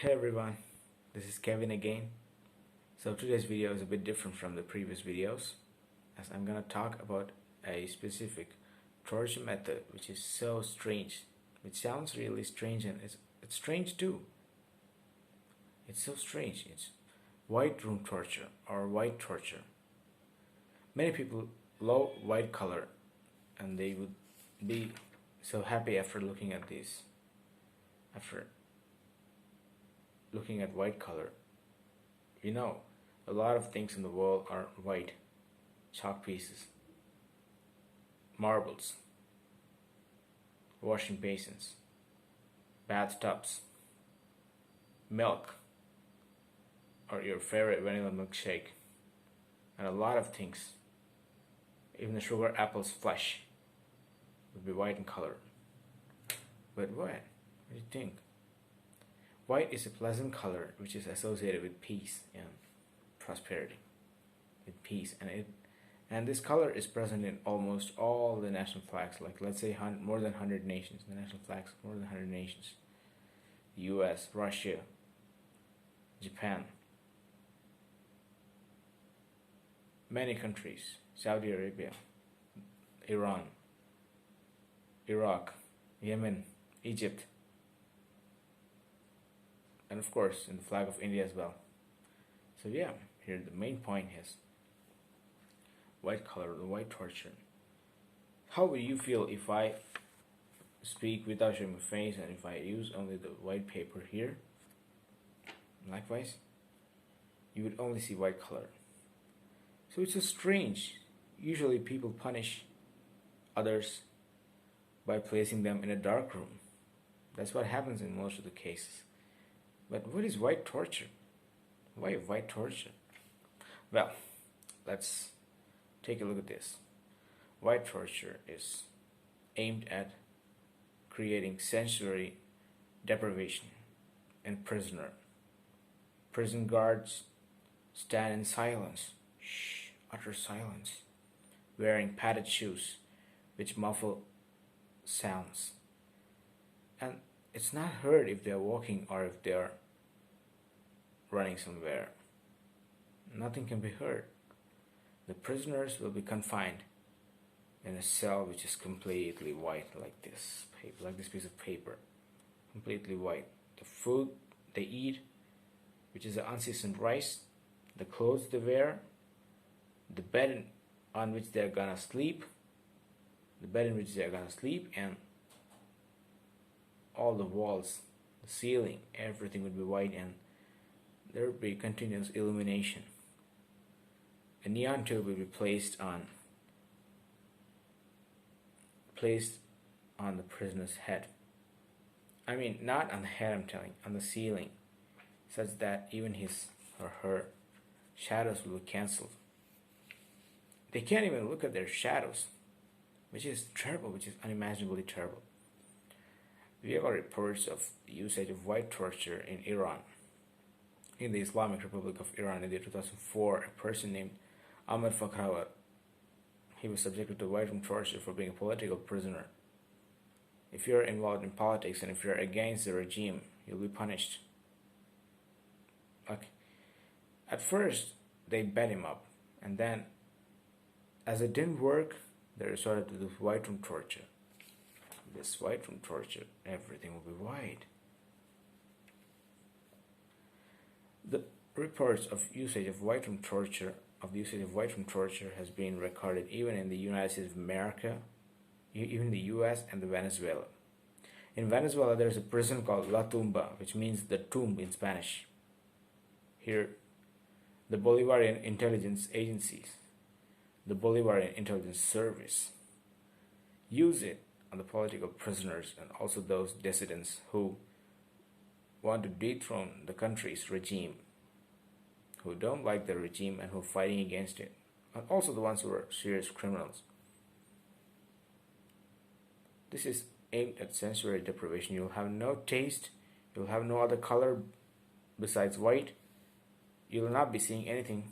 Hey everyone, this is Kevin again. So today's video is a bit different from the previous videos as I'm gonna talk about a specific torture method which is so strange. It sounds really strange and it's strange too. It's so strange. It's white room torture or white torture. Many people love white color and they would be so happy after looking at this. After looking at white color. A lot of things in the world are white. Chalk pieces, marbles, washing basins, bathtubs, milk, or your favorite vanilla milkshake, and a lot of things. Even the sugar apple's flesh would be white in color. But what? What do you think? White is a pleasant color which is associated with peace and prosperity. With peace, and this color is present in almost all the national flags. Like let's say more than 100 nations. The national flags more than 100 nations. The U.S., Russia, Japan, many countries, Saudi Arabia, Iran, Iraq, Yemen, Egypt, and of course in the flag of India as well. So yeah, here the main point is white color, the white torture. How will you feel if I speak without showing my face and if I use only the white paper here? Likewise, you would only see white color. So it's so strange. Usually people punish others by placing them in a dark room. That's what happens in most of the cases. But what is white torture? Why white torture? Well, let's take a look at this. White torture is aimed at creating sensory deprivation in prisoner. Prison guards stand in silence, utter silence, wearing padded shoes which muffle sounds. And it's not heard if they are walking or if they are running somewhere. Nothing can be heard. The prisoners will be confined in a cell which is completely white, like this paper, like this piece of paper, completely white. The food they eat, which is the unseasoned rice, the clothes they wear, the bed on which they are gonna sleep, and all the walls, the ceiling, everything would be white, and there would be continuous illumination. A neon tube will be placed on the prisoner's head. I mean, not on the head, I'm telling, on the ceiling, such that even his or her shadows will be cancelled. They can't even look at their shadows, which is terrible, which is unimaginably terrible. We have reports of the usage of white torture in Iran. In the Islamic Republic of Iran in the year 2004, a person named Ahmed Fakhrawat, he was subjected to white room torture for being a political prisoner. If you're involved in politics and if you're against the regime, you'll be punished. Like, at first, they bet him up, and then, as it didn't work, they resorted to this white room torture. This white room torture, everything will be white. The reports of usage of white room torture has been recorded even in the United States of America, even the US and the Venezuela. In Venezuela, there is a prison called La Tumba, which means the tomb in Spanish. Here, the Bolivarian intelligence agencies, the Bolivarian intelligence service, use it on the political prisoners and also those dissidents who want to dethrone the country's regime, who don't like the regime and who are fighting against it, and also the ones who are serious criminals. This is aimed at sensory deprivation. You'll have no taste, you'll have no other color besides white, you'll not be seeing anything.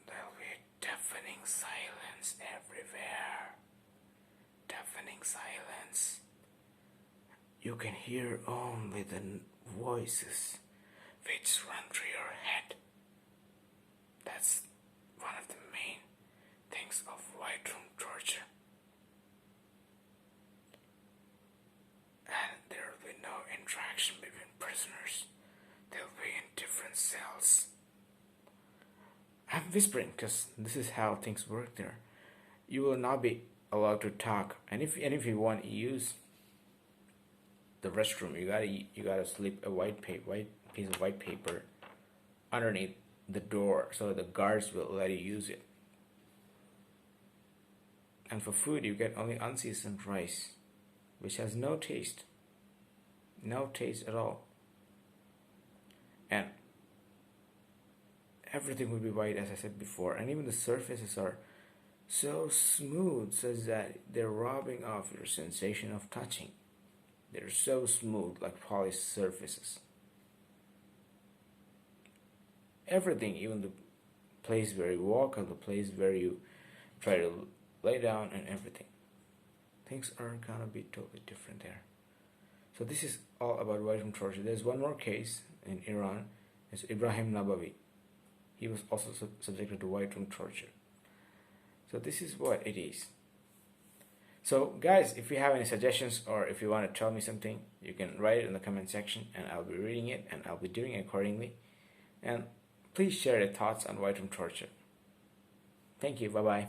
There'll be deafening silence everywhere. Deafening silence. you can hear only the voices which run through your head. That's one of the main things of white room torture. And there will be no interaction between prisoners. They'll be in different cells. I'm whispering because this is how things work there. You will not be allowed to talk, and if you want to use the restroom, you gotta slip a white piece of white paper underneath the door so the guards will let you use it. And for food, you get only unseasoned rice, which has no taste at all, and everything will be white, as I said before, and even the surfaces are so smooth such that they're robbing off your sensation of touching. They're so smooth, like polished surfaces. Everything, even the place where you walk or the place where you try to lay down and everything, things are gonna be totally different there. So this is all about white room torture. There's one more case in Iran. It's Ibrahim Nabavi. He was also subjected to white room torture. So this is what it is. So guys, if you have any suggestions or if you want to tell me something, you can write it in the comment section and I'll be reading it and I'll be doing it accordingly. And please share your thoughts on white room torture. Thank you. Bye-bye.